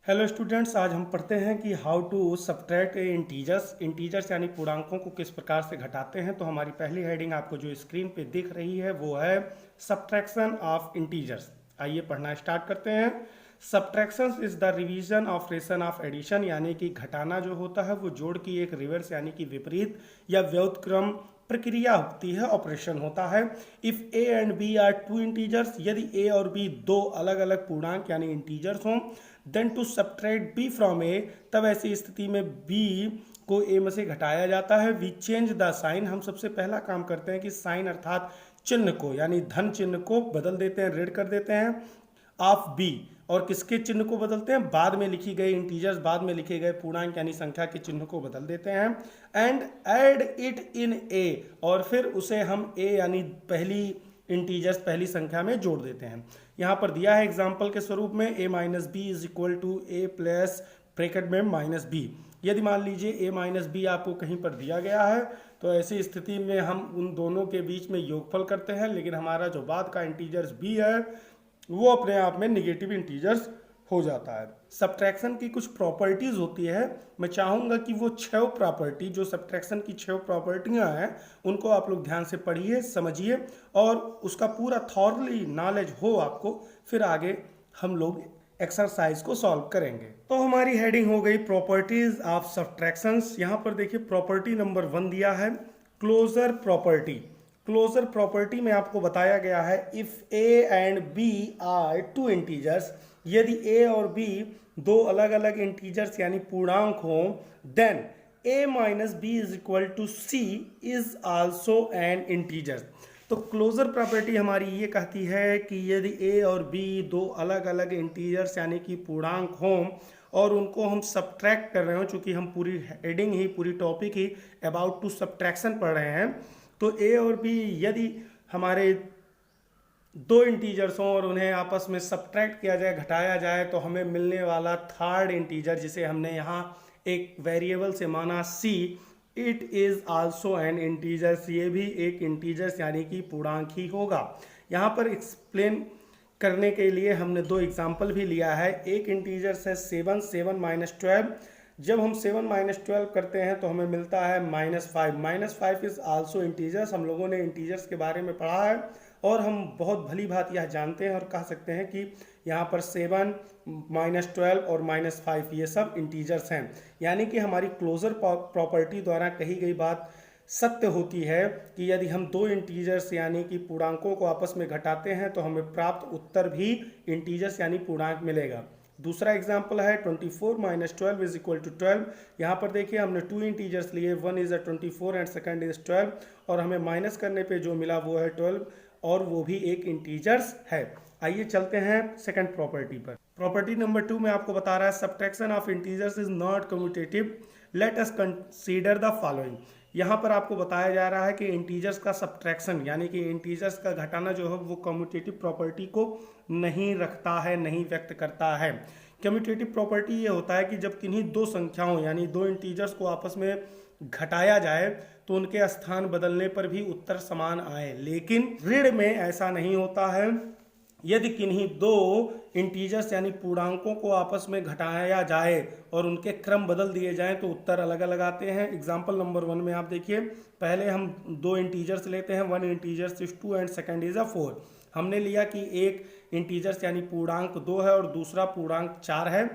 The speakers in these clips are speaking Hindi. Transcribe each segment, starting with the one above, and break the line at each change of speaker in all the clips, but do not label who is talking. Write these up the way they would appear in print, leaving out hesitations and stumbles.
हेलो स्टूडेंट्स, आज हम पढ़ते हैं कि हाउ टू सब्ट्रैक्ट इंटीजर्स यानी पूर्णांकों को किस प्रकार से घटाते हैं। तो हमारी पहली हेडिंग आपको जो स्क्रीन पे दिख रही है वो है सब्ट्रैक्शन ऑफ इंटीजर्स। आइए पढ़ना स्टार्ट करते हैं। Subtraction is the revision of ration of addition, यानी कि घटाना जो होता है वो जोड़ की एक रिवर्स यानी कि विपरीत या व्युत्क्रम प्रक्रिया होती है, ऑपरेशन होता है। If A and B are two integers, यदि ए और बी दो अलग अलग पूर्णांक यानी इंटीजर्स हों, then to subtract B from A, तब ऐसी स्थिति में बी को ए में से घटाया जाता है। वी चेंज द साइन, हम सबसे पहला काम करते हैं कि साइन अर्थात चिन्ह को यानी धन चिन्ह को बदल देते हैं, ऋण कर देते हैं ऑफ बी। और किसके चिन्ह को बदलते हैं? बाद में लिखी गई इंटीजर्स, बाद में लिखे गए पूर्णांक यानी संख्या के चिन्ह को बदल देते हैं। एंड ऐड इट इन ए, और फिर उसे हम ए यानी पहली इंटीजर्स पहली संख्या में जोड़ देते हैं। यहाँ पर दिया है एग्जाम्पल के स्वरूप में A minus B is equal to A plus bracket में माइनस बी। यदि मान लीजिए ए माइनस बी आपको कहीं पर दिया गया है तो ऐसी स्थिति में हम उन दोनों के बीच में योगफल करते हैं, लेकिन हमारा जो बाद का इंटीजर्स बी है वो अपने आप में निगेटिव इंटीजर्स हो जाता है। सब्ट्रैक्शन की कुछ प्रॉपर्टीज होती है, मैं चाहूँगा कि वो 6 प्रॉपर्टी, जो सब्ट्रैक्शन की 6 प्रॉपर्टियाँ हैं, उनको आप लोग ध्यान से पढ़िए, समझिए और उसका पूरा थॉरली नॉलेज हो आपको, फिर आगे हम लोग एक्सरसाइज को सॉल्व करेंगे। तो हमारी हेडिंग हो गई प्रॉपर्टीज ऑफ सब्ट्रैक्शंस। यहाँ पर देखिए प्रॉपर्टी नंबर 1 दिया है क्लोजर प्रॉपर्टी। क्लोजर प्रॉपर्टी में आपको बताया गया है if A and B are two integers, यदि ए और बी दो अलग अलग इंटीजर्स यानी पूर्णांक हों, then a minus B is equal to c is also an integer. तो क्लोजर प्रॉपर्टी हमारी ये कहती है कि यदि ए और बी दो अलग अलग इंटीजर्स यानी कि पूर्णांक हों और उनको हम सब्ट्रैक्ट कर रहे हो, चूंकि हम पूरी हेडिंग ही पूरी टॉपिक ही अबाउट टू सब्ट्रैक्शन पढ़ रहे हैं, तो ए और बी यदि हमारे दो इंटीजर्स हों और उन्हें आपस में सब्ट्रैक्ट किया जाए, घटाया जाए, तो हमें मिलने वाला थर्ड इंटीजर, जिसे हमने यहाँ एक वेरिएबल से माना C, it is also an integers, ये भी एक इंटीजर्स यानी कि पूर्णांक ही होगा। यहाँ पर एक्सप्लेन करने के लिए हमने 2 एग्जाम्पल भी लिया है। एक इंटीजर्स है 7 माइनस 12। जब हम 7 माइनस 12 करते हैं तो हमें मिलता है -5। -5 इज आल्सो इंटीजर्स। हम लोगों ने इंटीजर्स के बारे में पढ़ा है और हम बहुत भली बात यह जानते हैं और कह सकते हैं कि यहाँ पर 7 -12 और -5 ये सब इंटीजर्स हैं। यानी कि हमारी क्लोजर प्रॉपर्टी द्वारा कही गई बात सत्य होती है कि यदि हम दो इंटीजर्स यानी कि पूर्णांकों को आपस में घटाते हैं तो हमें प्राप्त उत्तर भी इंटीजर्स यानी पूर्णांक मिलेगा। दूसरा एग्जाम्पल है 24 माइनस 12 इज इक्वल टू 12। यहाँ पर देखिए हमने 2 इंटीजर्स लिए, one is 24 and second is 12, और हमें माइनस करने पे जो मिला वो है 12 और वो भी एक इंटीजर्स है। आइए चलते हैं सेकंड प्रॉपर्टी पर। प्रॉपर्टी नंबर 2 में आपको बता रहा है subtraction of integers is not commutative, let us consider the following. यहाँ पर आपको बताया जा रहा है कि इंटीजर्स का सब्ट्रैक्शन यानी कि इंटीजर्स का घटाना जो है वो कम्यूटेटिव प्रॉपर्टी को नहीं रखता है, नहीं व्यक्त करता है। कम्यूटेटिव प्रॉपर्टी ये होता है कि जब किन्हीं दो संख्याओं यानी दो इंटीजर्स को आपस में घटाया जाए तो उनके स्थान बदलने पर भी उत्तर समान आए, लेकिन ऋण में ऐसा नहीं होता है। यदि किन्हीं दो इंटीजर्स यानी पूर्णांकों को आपस में घटाया जाए और उनके क्रम बदल दिए जाएं तो उत्तर अलग अलग आते हैं। एग्जाम्पल नंबर 1 में आप देखिए, पहले हम दो इंटीजर्स लेते हैं, one integers is 2 and second is 4। हमने लिया कि एक इंटीजर्स यानी पूर्णांक 2 है और दूसरा पूर्णांक 4 है।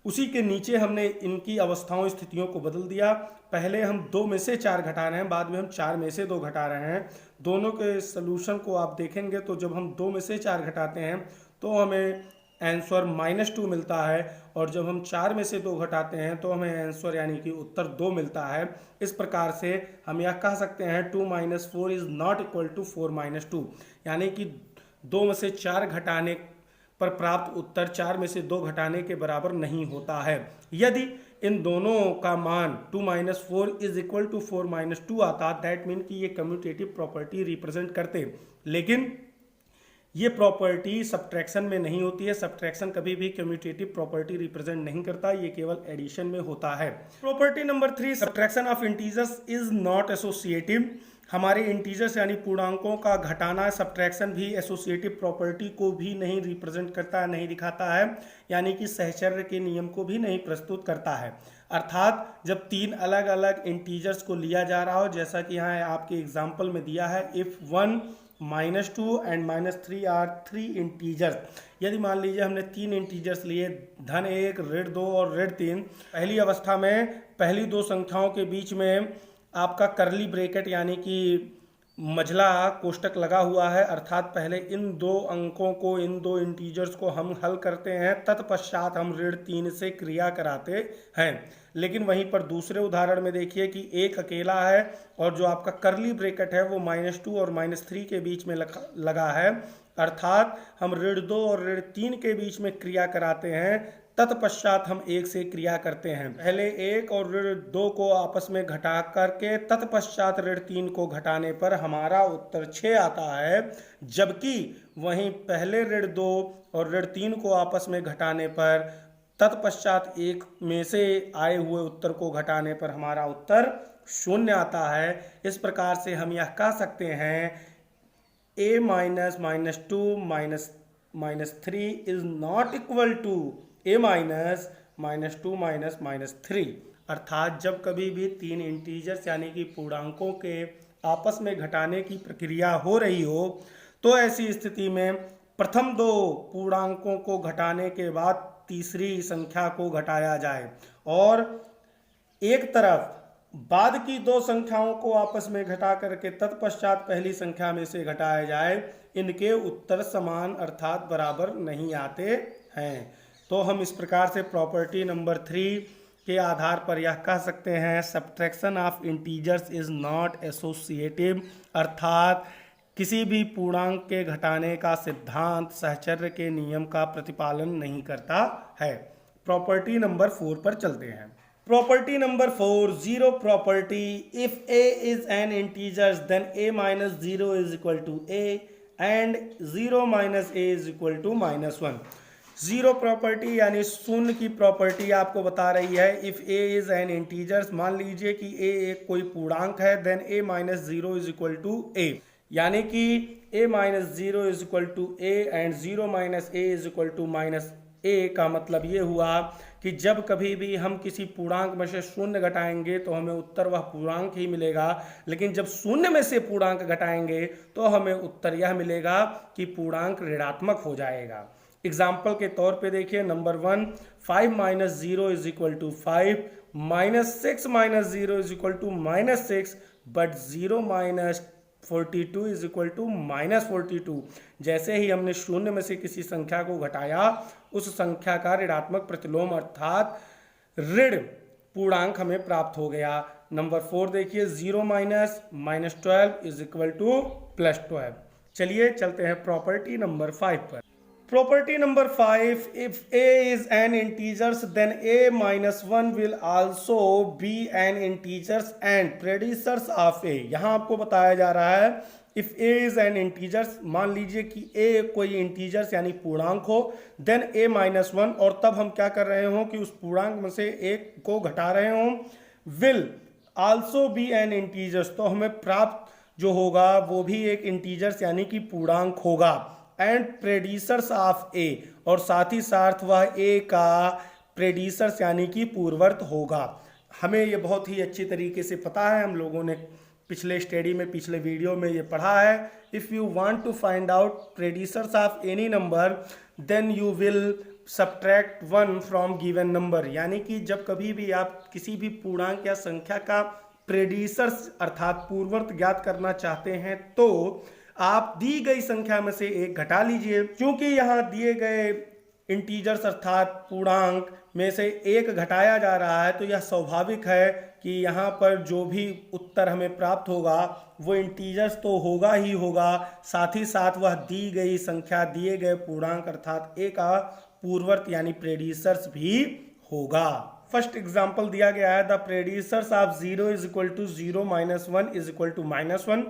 उसी के नीचे हमने इनकी अवस्थाओं स्थितियों को बदल दिया। पहले हम 2 में से 4 घटा रहे हैं, बाद में हम 4 में से 2 घटा रहे हैं। दोनों के सोल्यूशन को आप देखेंगे तो जब हम 2 में से 4 घटाते हैं तो हमें आंसर -2 मिलता है, और जब हम 4 में से 2 घटाते हैं तो हमें आंसर यानी कि उत्तर 2 मिलता है। इस प्रकार से हम यह कह सकते हैं 2 - 4 इज नॉट इक्वल टू 4 - 2, यानी कि 2 में से 4 घटाने पर प्राप्त उत्तर 4 में से 2 घटाने के बराबर नहीं होता है। यदि इन दोनों का मान 2 - 4 इज इक्वल टू 4 - 2 आता, दैट मीन कि ये कम्यूटेटिव प्रॉपर्टी रिप्रेजेंट करते, लेकिन ये प्रॉपर्टी सब्ट्रैक्शन में नहीं होती है। सब्ट्रैक्शन कभी भी कम्यूटेटिव प्रॉपर्टी रिप्रेजेंट नहीं करता, ये केवल एडिशन में होता है। Property number 3, subtraction of integers is not associative. हमारे इंटीजर्स यानी पूर्णांकों का घटाना सब्ट्रैक्शन भी एसोसिएटिव प्रॉपर्टी को भी नहीं रिप्रेजेंट करता है, नहीं दिखाता है, यानी कि सहचर्य के नियम को भी नहीं प्रस्तुत करता है। अर्थात जब तीन अलग अलग इंटीजर्स को लिया जा रहा हो, जैसा कि यहाँ आपके एग्जाम्पल में दिया है, इफ 1 -2 एंड -3 आर 3 इंटीजर्स। यदि मान लीजिए हमने 3 इंटीजर्स लिए, (1) (2) और (3), पहली अवस्था में पहली दो संख्याओं के बीच में आपका करली ब्रेकेट यानी कि मझला कोष्टक लगा हुआ है, अर्थात पहले इन दो अंकों को, इन दो इंटीजर्स को हम हल करते हैं, तत्पश्चात हम (3) से क्रिया कराते हैं। लेकिन वहीं पर दूसरे उदाहरण में देखिए कि एक अकेला है और जो आपका करली ब्रेकेट है वो -2 और -3 के बीच में लगा है, अर्थात हम (2) और (3) के बीच में क्रिया कराते हैं, तत्पश्चात हम 1 से क्रिया करते हैं। पहले 1 और (2) को आपस में घटा करके तत्पश्चात (3) को घटाने पर हमारा उत्तर 6 आता है, जबकि वहीं पहले (2) और (3) को आपस में घटाने पर तत्पश्चात 1 में से आए हुए उत्तर को घटाने पर हमारा उत्तर 0 आता है। इस प्रकार से हम यह कह सकते हैं a - -2 -3 is not equal to a - -2 -3। अर्थात जब कभी भी तीन इंटीजर्स यानी कि पूर्णांकों के आपस में घटाने की प्रक्रिया हो रही हो, तो ऐसी स्थिति में प्रथम दो पूर्णांकों को घटाने के बाद तीसरी संख्या को घटाया जाए और एक तरफ बाद की दो संख्याओं को आपस में घटा करके तत्पश्चात पहली संख्या में से घटाया जाए, इनके उत्तर समान अर्थात बराबर नहीं आते हैं। तो हम इस प्रकार से प्रॉपर्टी नंबर 3 के आधार पर यह कह सकते हैं, subtraction of integers is not associative, अर्थात किसी भी पूर्णांक के घटाने का सिद्धांत सहचर्य के नियम का प्रतिपालन नहीं करता है। प्रॉपर्टी नंबर 4 पर चलते हैं। Property number 4, zero property. If a is an integers then a - 0 is equal to a and 0 - a is equal to -1। Zero property यानी शून्य की प्रॉपर्टी आपको बता रही है, if a is an integers, मान लीजिए कि a एक कोई पूर्णांक है, then a - 0 is equal to a, यानी कि a - 0 is equal to a and 0 - a is equal to -a का मतलब ये हुआ कि जब कभी भी हम किसी पूर्णांक में से शून्य घटाएंगे तो हमें उत्तर वह पूर्णांक ही मिलेगा, लेकिन जब शून्य में से पूर्णांक घटाएंगे तो हमें उत्तर यह मिलेगा कि पूर्णांक ऋणात्मक हो जाएगा। एग्जाम्पल के तौर पे देखिए, number 1, 5 - 0 is equal to 5, -6 - 0 is equal to -6, but 0 - 42 is equal to -42। जैसे ही हमने शून्य में से किसी संख्या को घटाया, उस संख्या का ऋणात्मक प्रतिलोम अर्थात ऋण पूर्णांक हमें प्राप्त हो गया। नंबर 4 देखिए, 0 - -12 इज इक्वल टू +12। चलिए चलते हैं प्रॉपर्टी नंबर 5 पर। Property number 5, if a is an integers then a - 1 will also be an integers and predecessors of a। यहाँ आपको बताया जा रहा है if a is an integers, मान लीजिए कि a कोई integers यानी पूर्णांक हो, then a - 1, और तब हम क्या कर रहे हो कि उस पूर्णांक में से एक को घटा रहे हो, will also be an integers, तो हमें प्राप्त जो होगा वो भी एक इंटीजर्स यानी कि पूर्णांक होगा, एंड प्रेडिसर्स ऑफ ए, और साथ ही साथ वह ए का प्रेडिसर्स यानी कि पूर्वर्त होगा। हमें ये बहुत ही अच्छी तरीके से पता है, हम लोगों ने पिछले स्टडी में, पिछले वीडियो में ये पढ़ा है। If you want to find out predecessors of any number then you will subtract 1 from given number, यानी कि जब कभी भी आप किसी भी पूर्णांक या संख्या का प्रेडिसर्स अर्थात पूर्वर्त ज्ञात करना चाहते हैं तो आप दी गई संख्या में से एक घटा लीजिए। क्योंकि यहाँ दिए गए इंटीजर्स अर्थात पूर्णांक में से एक घटाया जा रहा है, तो यह स्वाभाविक है कि यहाँ पर जो भी उत्तर हमें प्राप्त होगा वो इंटीजर्स तो होगा ही होगा, साथ ही साथ वह दी गई संख्या, दिए गए पूर्णांक अर्थात ए का पूर्वर्त यानी प्रेडिसर्स भी होगा। फर्स्ट एग्जाम्पल दिया गया है, the predecessors of 0 is equal to 0 - 1 is equal to -1।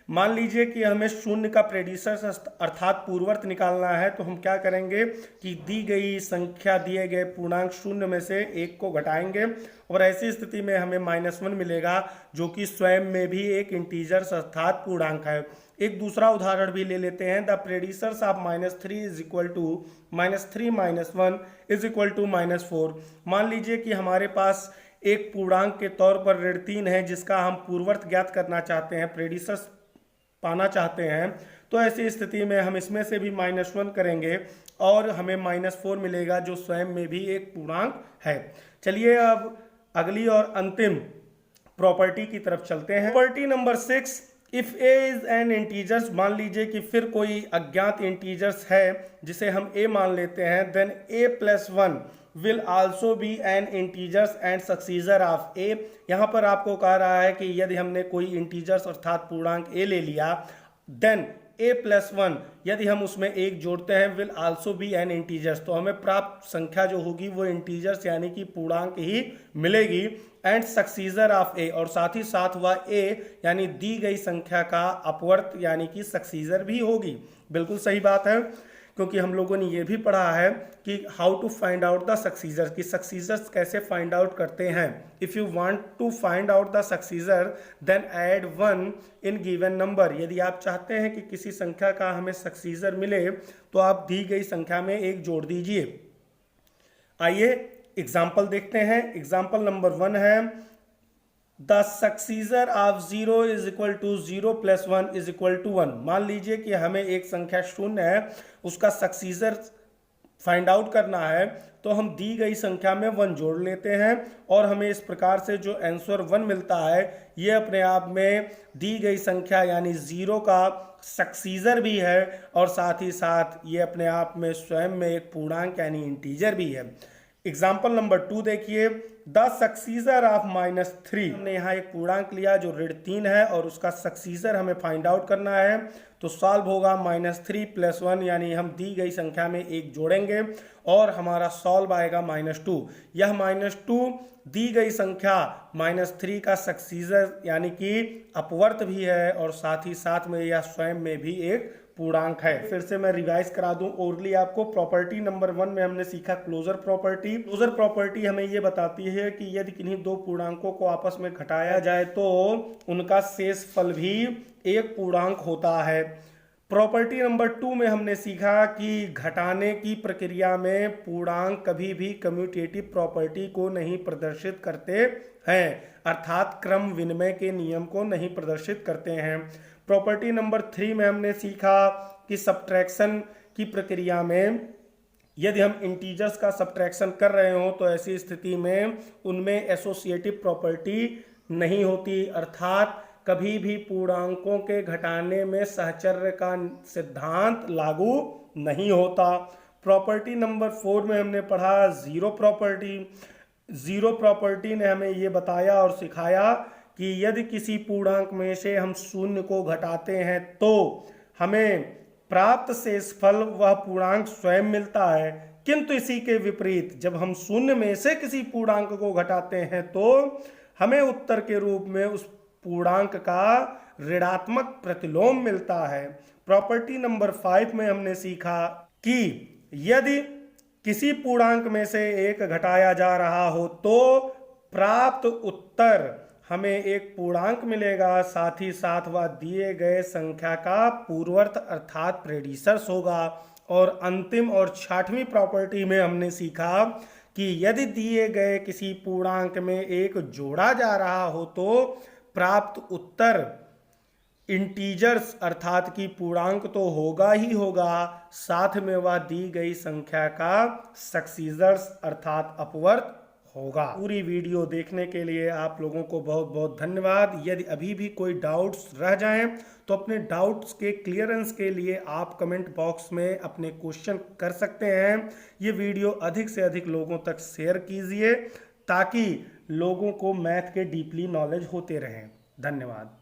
मान लीजिए कि हमें शून्य का प्रेडिसर अर्थात पूर्वर्त निकालना है, तो हम क्या करेंगे कि दी गई संख्या दिए गए पूर्णांक शून्य में से एक को घटाएंगे और ऐसी स्थिति में हमें -1 मिलेगा, जो कि स्वयं में भी एक इंटीजर अर्थात पूर्णांक है। एक दूसरा उदाहरण भी ले लेते हैं। The predecessors of -3 is equal to -3 - 1 is equal to -4। मान लीजिए कि हमारे पास एक पूर्णांक के तौर पर ऋण 3 है, जिसका हम पूर्वर्त ज्ञात करना चाहते हैं, प्रेडिसर्स पाना चाहते हैं। तो ऐसी स्थिति में हम इसमें से भी -1 करेंगे और हमें -4 मिलेगा, जो स्वयं में भी एक पूर्णांक है। चलिए अब अगली और अंतिम प्रॉपर्टी की तरफ चलते हैं। Property number 6, if A is an integers, मान लीजिए कि फिर कोई अज्ञात इंटीजर्स है जिसे हम ए मान लेते हैं, then a + 1 will also be an integers and successor of A. यहाँ पर आपको कह रहा है कि यदि हमने कोई इंटीजर्स अर्थात पूर्णांक ए ले लिया, देन a + 1 यदि हम उसमें एक जोड़ते हैं, will also be an integers, तो हमें प्राप्त संख्या जो होगी वो इंटीजर्स यानी कि पूर्णांक ही मिलेगी। एंड सक्सीजर ऑफ ए, और साथ ही साथ वह ए यानी दी गई संख्या का अपवर्त यानी कि सक्सीजर भी होगी। बिल्कुल सही बात है, क्योंकि हम लोगों ने ये भी पढ़ा है कि how to find out the successor, कि सक्सीजर्स कैसे फाइंड आउट करते हैं। If you want to find out the successor then add 1 in given number. यदि आप चाहते हैं कि किसी संख्या का हमें सक्सीजर मिले, तो आप दी गई संख्या में एक जोड़ दीजिए। आइए एग्जाम्पल देखते हैं। एग्जाम्पल नंबर 1 है, the successor of 0 is equal to 0 + 1 is equal to 1। मान लीजिए कि हमें एक संख्या शून्य है, उसका सक्सीजर फाइंड आउट करना है, तो हम दी गई संख्या में 1 जोड़ लेते हैं और हमें इस प्रकार से जो आंसर 1 मिलता है, ये अपने आप में दी गई संख्या यानी 0 का सक्सीजर भी है और साथ ही साथ ये अपने आप में स्वयं में एक पूर्णांक यानी इंटीजर भी है। एग्जाम्पल नंबर 2 देखिए, द सक्सीजर ऑफ -3। हमने यहाँ एक पूर्णांक लिया जो ऋण 3 है और उसका सक्सीजर हमें फाइंड आउट करना है, तो सॉल्व होगा -3 + 1 यानी हम दी गई संख्या में एक जोड़ेंगे और हमारा सॉल्व आएगा -2। यह -2 दी गई संख्या -3 का सक्सीजर यानी कि अपवर्त भी है और साथ ही साथ में यह स्वयं में भी एक पूर्णांक है। फिर से मैं रिवाइज करा दूं ओरली आपको। प्रॉपर्टी नंबर 1 में हमने सीखा क्लोजर प्रॉपर्टी। क्लोजर प्रॉपर्टी हमें ये बताती है कि यदि किन्हीं दो पूर्णांकों को आपस में घटाया जाए तो उनका शेषफल भी एक पूर्णांक होता है। प्रॉपर्टी नंबर 2 में हमने सीखा कि घटाने की प्रक्रिया में पूर्णांक कभी भी कम्यूटेटिव प्रॉपर्टी को नहीं प्रदर्शित करते हैं, अर्थात क्रम विनिमय के नियम को नहीं प्रदर्शित करते हैं। प्रॉपर्टी नंबर 3 में हमने सीखा कि सब्ट्रैक्शन की प्रक्रिया में यदि हम इंटीजर्स का सब्ट्रैक्शन कर रहे हो तो ऐसी स्थिति में उनमें एसोसिएटिव प्रॉपर्टी नहीं होती, अर्थात कभी भी पूर्णांकों के घटाने में सहचर्य का सिद्धांत लागू नहीं होता। प्रॉपर्टी नंबर 4 में हमने पढ़ा जीरो प्रॉपर्टी। जीरो प्रॉपर्टी ने हमें ये बताया और सिखाया कि यदि किसी पूर्णांक में से हम शून्य को घटाते हैं तो हमें प्राप्त शेषफल वह पूर्णांक स्वयं मिलता है, किंतु इसी के विपरीत जब हम शून्य में से किसी पूर्णांक को घटाते हैं तो हमें उत्तर के रूप में उस पूर्णांक का ऋणात्मक प्रतिलोम मिलता है। प्रॉपर्टी नंबर 5 में हमने सीखा कि यदि किसी पूर्णांक में से एक घटाया जा रहा हो तो प्राप्त उत्तर हमें एक पूर्णांक मिलेगा, साथ ही साथ वह दिए गए संख्या का पूर्वर्त अर्थात प्रेडिसर्स होगा। और अंतिम और 6वीं प्रॉपर्टी में हमने सीखा कि यदि दिए गए किसी पूर्णांक में एक जोड़ा जा रहा हो तो प्राप्त उत्तर इंटीजर्स अर्थात की पूर्णांक तो होगा ही होगा, साथ में वह दी गई संख्या का सक्सीजर्स अर्थात अपवर्त होगा। पूरी वीडियो देखने के लिए आप लोगों को बहुत बहुत धन्यवाद। यदि अभी भी कोई डाउट्स रह जाएं तो अपने डाउट्स के क्लियरेंस के लिए आप कमेंट बॉक्स में अपने क्वेश्चन कर सकते हैं। ये वीडियो अधिक से अधिक लोगों तक शेयर कीजिए ताकि लोगों को मैथ के डीपली नॉलेज होते रहें। धन्यवाद।